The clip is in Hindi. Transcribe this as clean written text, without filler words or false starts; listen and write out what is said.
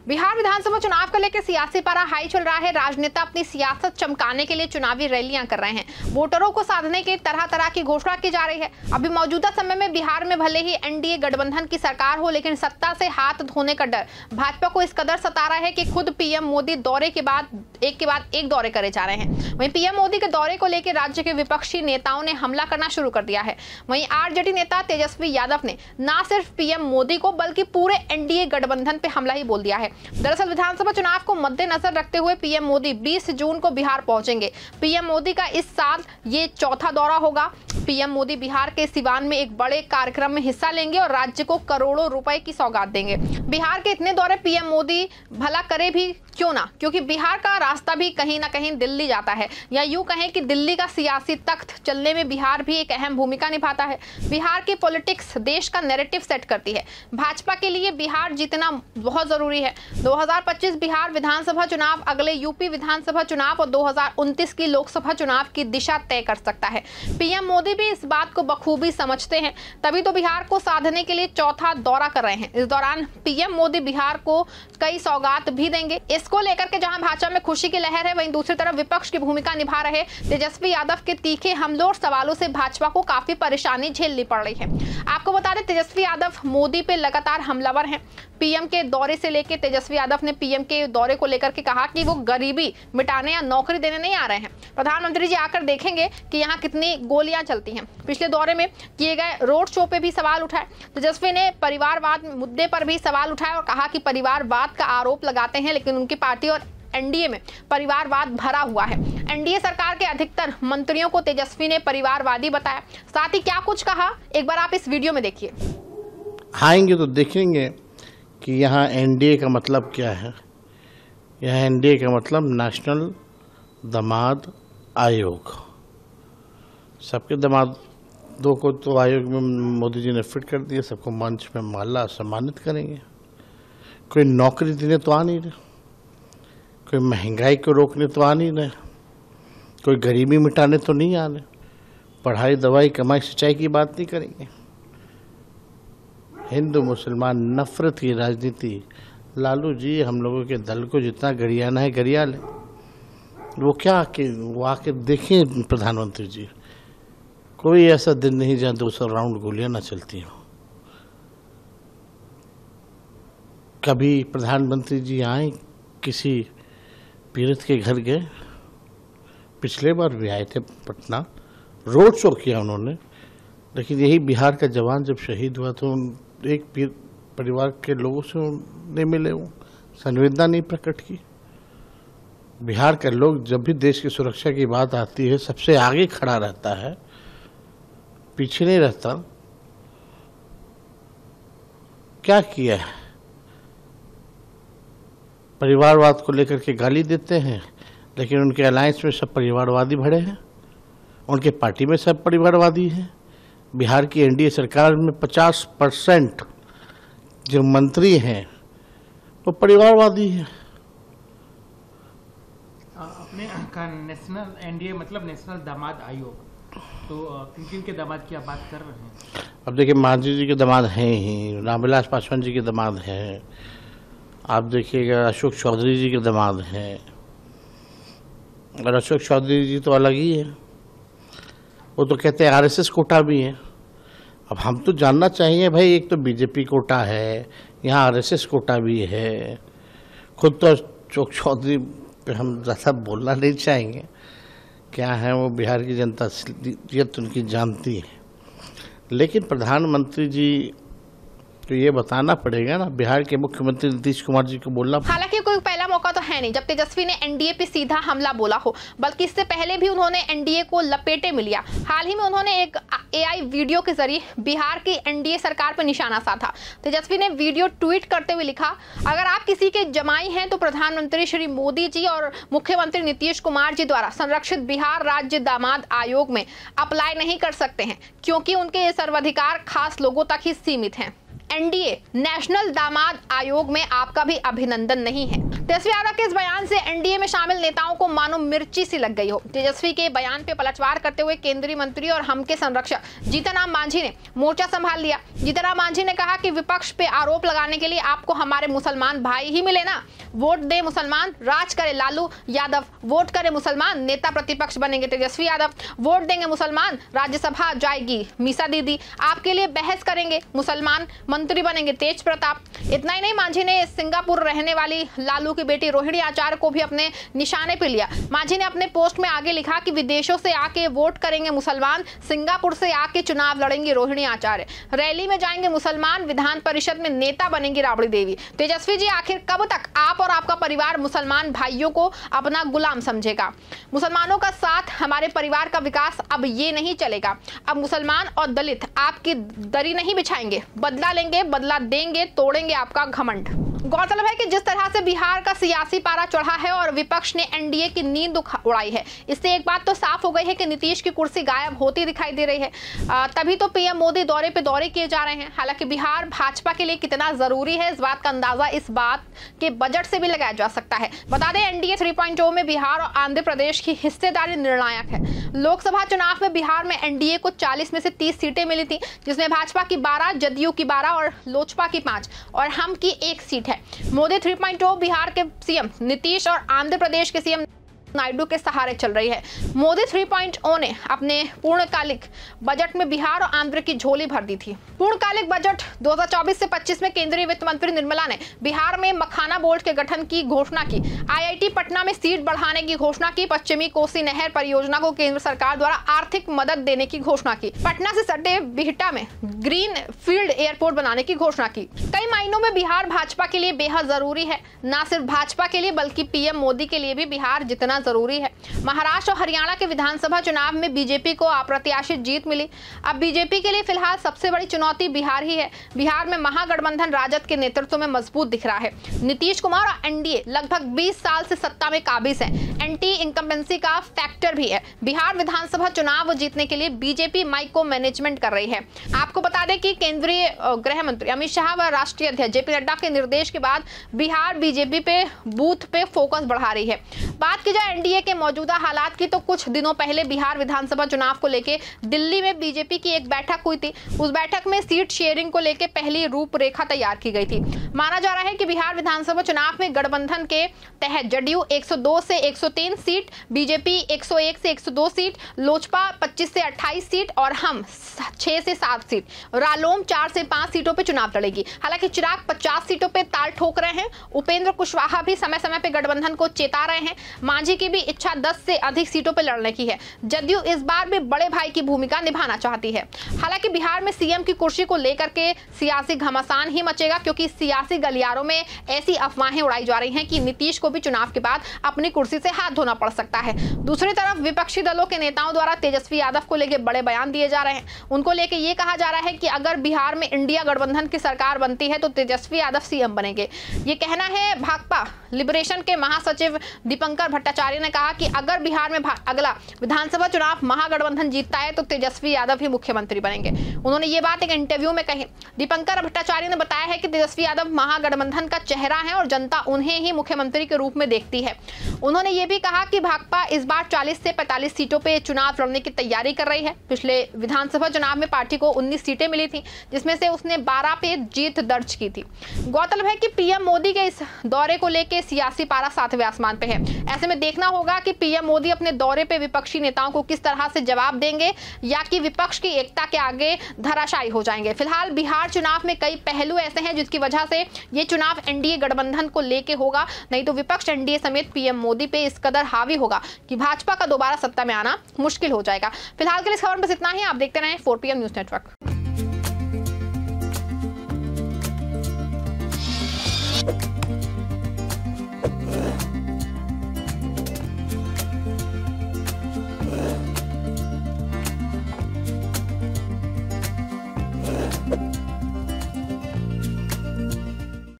बिहार विधानसभा चुनाव को लेकर सियासी पारा हाई चल रहा है। राजनेता अपनी सियासत चमकाने के लिए चुनावी रैलियां कर रहे हैं। वोटरों को साधने के तरह तरह की घोषणा की जा रही है। अभी मौजूदा समय में बिहार में भले ही एनडीए गठबंधन की सरकार हो, लेकिन सत्ता से हाथ धोने का डर भाजपा को इस कदर सता रहा है कि खुद पीएम मोदी दौरे के बाद एक दौरे करे जा रहे हैं। वहीं पीएम मोदी के दौरे को लेकर राज्य के विपक्षी नेताओं ने हमला करना शुरू कर दिया है। वहीं आरजेडी नेता तेजस्वी यादव ने न सिर्फ पीएम मोदी को बल्कि पूरे एनडीए गठबंधन पे हमला ही बोल दिया है। दरअसल विधानसभा चुनाव को मद्देनजर रखते हुए पीएम मोदी 20 जून को बिहार पहुंचेंगे। पीएम मोदी का इस साल ये चौथा दौरा होगा। पीएम मोदी बिहार के सिवान में एक बड़े कार्यक्रम में हिस्सा लेंगे और राज्य को करोड़ों रुपए की सौगात देंगे। बिहार के इतने दौरे पीएम मोदी भला करे भी क्यों ना, क्योंकि बिहार का रास्ता भी कहीं ना कहीं दिल्ली जाता है, या यूं कहें कि दिल्ली का सियासी तख्त चलने में बिहार भी एक अहम भूमिका निभाता है। बिहार की पॉलिटिक्स देश का नैरेटिव सेट करती है। भाजपा के लिए बिहार जीतना बहुत जरूरी है। 2025 बिहार विधानसभा चुनाव अगले यूपी विधानसभा चुनाव और 2029 की लोकसभा चुनाव की दिशा तय कर सकता है। पीएम मोदी भी इस बात को बखूबी समझते हैं, तभी तो बिहार को साधने के लिए चौथा दौरा कर रहे हैं। इस दौरान पीएम मोदी बिहार को कई सौगात भी देंगे। इसको लेकर के जहां भाजपा में खुशी की लहर है, वहीं दूसरी तरफ विपक्ष की भूमिका निभा रहे तेजस्वी यादव के तीखे हमलों और सवालों से भाजपा को काफी परेशानी झेलनी पड़ रही है। आपको बता दें, तेजस्वी यादव मोदी पे लगातार हमलावर हैं। पीएम के दौरे से लेकर तेजस्वी यादव ने पीएम के दौरे को लेकर के कहा कि वो गरीबी मिटाने या नौकरी देने नहीं आ रहे हैं। प्रधानमंत्री जी आकर देखेंगे कि यहाँ कितनी गोलियां चलती हैं। पिछले दौरे में किए गए रोड शो पे भी सवाल उठाए। तेजस्वी ने परिवारवाद मुद्दे पर भी सवाल उठाए और कहा कि परिवारवाद का आरोप लगाते हैं, लेकिन उनकी पार्टी और एनडीए में परिवारवाद भरा हुआ है। एनडीए सरकार के अधिकतर मंत्रियों को तेजस्वी ने परिवारवादी बताया। साथ ही क्या कुछ कहा, एक बार आप इस वीडियो में देखिए। आएंगे तो देखेंगे कि यहाँ एनडीए का मतलब क्या है। यहाँ एनडीए का मतलब नेशनल दामाद आयोग। सबके दामादों को तो आयोग में मोदी जी ने फिट कर दिया। सबको मंच में माला सम्मानित करेंगे। कोई नौकरी देने तो आ नहीं रहे, कोई महंगाई को रोकने तो आ नहीं रहे, कोई गरीबी मिटाने तो नहीं आ रहे, पढ़ाई दवाई कमाई सिंचाई की बात नहीं करेंगे। हिंदू मुसलमान नफरत की राजनीति, लालू जी हम लोगों के दल को जितना गरियाना है गरिया ले। वो क्या कि वो आके देखें प्रधानमंत्री जी, कोई ऐसा दिन नहीं जहाँ 200 राउंड गोलियां ना चलती हो। कभी प्रधानमंत्री जी आए किसी पीड़ित के घर गए, पिछले बार भी आए थे पटना, रोड शो किया उन्होंने। लेकिन यही बिहार का जवान जब शहीद हुआ तो एक परिवार के लोगों से नहीं मिले, वो संवेदना नहीं प्रकट की। बिहार के लोग जब भी देश की सुरक्षा की बात आती है सबसे आगे खड़ा रहता है, पीछे नहीं रहता। क्या किया है? परिवारवाद को लेकर के गाली देते हैं, लेकिन उनके अलायंस में सब परिवारवादी भरे हैं। उनके पार्टी में सब परिवारवादी हैं। बिहार की एनडीए सरकार में 50% जो मंत्री हैं वो परिवारवादी हैं। आपने कहा नेशनल एनडीए मतलब नेशनल दामाद आयोग, तो किन किन के दामाद की आप बात कर रहे हैं? अब देखिए, मांझी जी के दामाद हैं ही, रामविलास पासवान जी के दामाद हैं। आप देखिएगा अशोक चौधरी जी के दामाद हैं, और अशोक चौधरी जी तो अलग ही है। वो तो कहते हैं आरएसएस कोटा भी है। अब हम तो जानना चाहिए भाई, एक तो बीजेपी कोटा है, यहाँ आरएसएस कोटा भी है। खुद तो अशोक चौधरी पे हम ज़्यादा बोलना नहीं चाहेंगे, क्या है वो बिहार की जनता असलियत उनकी जानती है। लेकिन प्रधानमंत्री जी तो ये बताना पड़ेगा ना, बिहार के मुख्यमंत्री नीतीश कुमार जी को बोलना। हालांकि कोई पहला मौका तो है नहीं जब तेजस्वी ने एनडीए पे सीधा हमला बोला हो, बल्कि इससे पहले भी उन्होंने एनडीए को लपेटे में लिया। हाल ही में उन्होंने एक एआई वीडियो के जरिए बिहार की एनडीए सरकार पर निशाना साधा। तेजस्वी ने वीडियो ट्वीट करते हुए लिखा, अगर आप किसी के जमाई हैं तो प्रधानमंत्री श्री मोदी जी और मुख्यमंत्री नीतीश कुमार जी द्वारा संरक्षित बिहार राज्य दामाद आयोग में अप्लाई नहीं कर सकते हैं, क्योंकि उनके ये सर्वाधिकार खास लोगों तक ही सीमित हैं। एनडीए नेशनल दामाद आयोग में आपका भी अभिनंदन नहीं है। तेजस्वी यादव के इस बयान से एनडीए में शामिल नेताओं को मानो मिर्ची सी लग गई हो। तेजस्वी के बयान पे पलटवार करते हुए केंद्रीय मंत्री और हम के संरक्षक जीतनराम मांझी ने मोर्चा संभाल लिया। जीतनराम मांझी ने कहा कि विपक्ष पे आरोप लगाने के लिए आपको हमारे मुसलमान भाई ही मिले ना, वोट दे मुसलमान, राज करे लालू यादव, वोट करे मुसलमान, नेता प्रतिपक्ष बनेंगे तेजस्वी यादव, वोट देंगे मुसलमान, राज्यसभा जाएगी मीसा दीदी, आपके लिए बहस करेंगे मुसलमान, मंत्री बनेंगे तेज प्रताप। इतना ही नहीं, मांझी ने सिंगापुर रहने वाली लालू की बेटी रोहिणी आचार्य को भी अपने निशाने पे लिया। मांझी ने अपने पोस्ट में आगे लिखा कि विदेशों से आके वोट करेंगे मुसलमान, सिंगापुर से आके चुनाव लड़ेंगे रोहिणी आचार्य, रैली में जाएंगे मुसलमान, विधान परिषद में नेता बनेंगी राबड़ी देवी। तेजस्वी जी, आखिर कब तक आप और आपका परिवार मुसलमान भाइयों को अपना गुलाम समझेगा? मुसलमानों का साथ, हमारे परिवार का विकास, अब ये नहीं चलेगा। अब मुसलमान और दलित आपकी दरी नहीं बिछाएंगे, बदला लेंगे, बदला देंगे, तोड़ेंगे आपका घमंड। गौरतलब है कि जिस तरह से बिहार का सियासी पारा चढ़ा है और विपक्ष ने एनडीए की नींद उड़ाई है, इससे एक बात तो साफ हो गई है कि नीतीश की कुर्सी गायब होती दिखाई दे रही है। तभी तो पीएम मोदी दौरे पे दौरे किए जा रहे हैं। हालांकि बिहार भाजपा के लिए कितना जरूरी है, इस बात का अंदाजा इस बात के बजट से भी लगाया जा सकता है। बता दें, एनडीए 3.0 में बिहार और आंध्र प्रदेश की हिस्सेदारी निर्णायक है। लोकसभा चुनाव में बिहार में एनडीए को 40 में से 30 सीटें मिली थी, जिसमें भाजपा की 12, जदयू की 12 और लोजपा की 5 और हम की 1 सीट है। मोदी 3.0 बिहार के सीएम नीतीश और आंध्र प्रदेश के सीएम नायडू के सहारे चल रही है। मोदी 3.0 ने अपने पूर्णकालिक बजट में बिहार और आंध्र की झोली भर दी थी। पूर्णकालिक बजट 2024 से 25 में केंद्रीय वित्त मंत्री निर्मला ने बिहार में मखाना बोर्ड के गठन की घोषणा की, आईआईटी पटना में सीट बढ़ाने की घोषणा की, पश्चिमी कोसी नहर परियोजना को केंद्र सरकार द्वारा आर्थिक मदद देने की घोषणा की, पटना से सटे बिहटा में ग्रीन फील्ड एयरपोर्ट बनाने की घोषणा की। कई मायनों में बिहार भाजपा के लिए बेहद जरूरी है। न सिर्फ भाजपा के लिए बल्कि पीएम मोदी के लिए भी बिहार जितना जरूरी है। महाराष्ट्र और हरियाणा के विधानसभा चुनाव में बीजेपी को अप्रत्याशित जीत मिली। अब बीजेपी के लिए फिलहाल सबसे बड़ी चुनौती बिहार ही है। बिहार में महागठबंधन राजद के नेतृत्व में मजबूत दिख रहा है। नीतीश कुमार और एनडीए लगभग 20 साल से सत्ता में काबिज है। एंटी इनकम्बेंसी का फैक्टर भी है। बिहार विधानसभा चुनाव जीतने के लिए बीजेपी माइक्रो मैनेजमेंट कर रही है। आपको बता दें कि केंद्रीय गृह मंत्री अमित शाह व राष्ट्रीय अध्यक्ष जेपी नड्डा के निर्देश के बाद बिहार बीजेपी पे बूथ पे फोकस बढ़ा रही है। बात की जाए एनडीए के मौजूदा हालात की, तो कुछ दिनों पहले बिहार विधानसभा चुनाव को लेकर दिल्ली में बीजेपी की एक बैठक हुई थी। उस बैठक में सीट शेयरिंग को लेकर पहली रूपरेखा तैयार की गई थी। माना जा रहा है कि बिहार विधानसभा चुनाव में गठबंधन के तहत जदयू 102 से 103 सीट, बीजेपी 101 से 102 सीट, लोजपा 25 से 28 सीट और हम 6 से 7 सीट, रालोम 4 से 5 सीटों पर चुनाव लड़ेगी। हालांकि चिराग 50 सीटों पर ताल ठोक रहे हैं। उपेंद्र कुशवाहा भी समय समय पर गठबंधन को चेता रहे हैं। मांझी की भी इच्छा 10 से अधिक सीटों पर लड़ने की है। जदयू इस बार भी बड़े भाई की भूमिका निभाना चाहती है। हालांकि बिहार में सीएम की कुर्सी को लेकर के सियासी घमासान ही मचेगा, क्योंकि सियासी गलियारों में ऐसी अफवाहें उड़ाई जा रही हैं कि नीतीश को भी चुनाव के बाद अपनी कुर्सी से हाथ धोना पड़ सकता है। दूसरी तरफ विपक्षी दलों के नेताओं द्वारा तेजस्वी यादव को लेकर बड़े बयान दिए जा रहे हैं। उनको लेकर यह कहा जा रहा है कि अगर बिहार में इंडिया गठबंधन की सरकार बनती है तो तेजस्वी यादव सीएम बनेंगे। ये कहना है भाकपा लिबरेशन के महासचिव दीपंकर भट्टाचार्य ने कहा कि अगर बिहार में अगला विधानसभा चुनाव महागठबंधन जीतता है तो तेजस्वी यादव ही मुख्यमंत्री बनेंगे। उन्होंने ये बात एक इंटरव्यू में कही। दीपंकर भट्टाचार्य ने बताया है कि तेजस्वी यादव महागठबंधन का चेहरा है और जनता उन्हें ही मुख्यमंत्री के रूप में देखती है। उन्होंने ये भी कहा कि भाकपा इस बार 40 से 45 सीटों पर चुनाव लड़ने की तैयारी कर रही है। पिछले विधानसभा चुनाव में पार्टी को 19 सीटें मिली थी, जिसमें से उसने 12 पे जीत दर्ज की थी। गौरतलब है कि पीएम मोदी के इस दौरे को लेकर सियासी पारा 7वें आसमान पे है। ऐसे में देखना होगा कि पीएम मोदी अपने दौरे पे विपक्षी नेताओं को किस तरह से जवाब देंगे या कि विपक्ष की एकता के आगे धराशायी हो जाएंगे। फिलहाल बिहार चुनाव में कई पहलू ऐसे हैं जिसकी वजह से ये चुनाव एनडीए गठबंधन को लेके होगा, नहीं तो विपक्ष एनडीए समेत पीएम मोदी पे इस कदर हावी होगा कि भाजपा का दोबारा सत्ता में आना मुश्किल हो जाएगा। फिलहाल के लिए इस खबर में बस इतना ही। आप देखते रहें 4PM न्यूज नेटवर्क।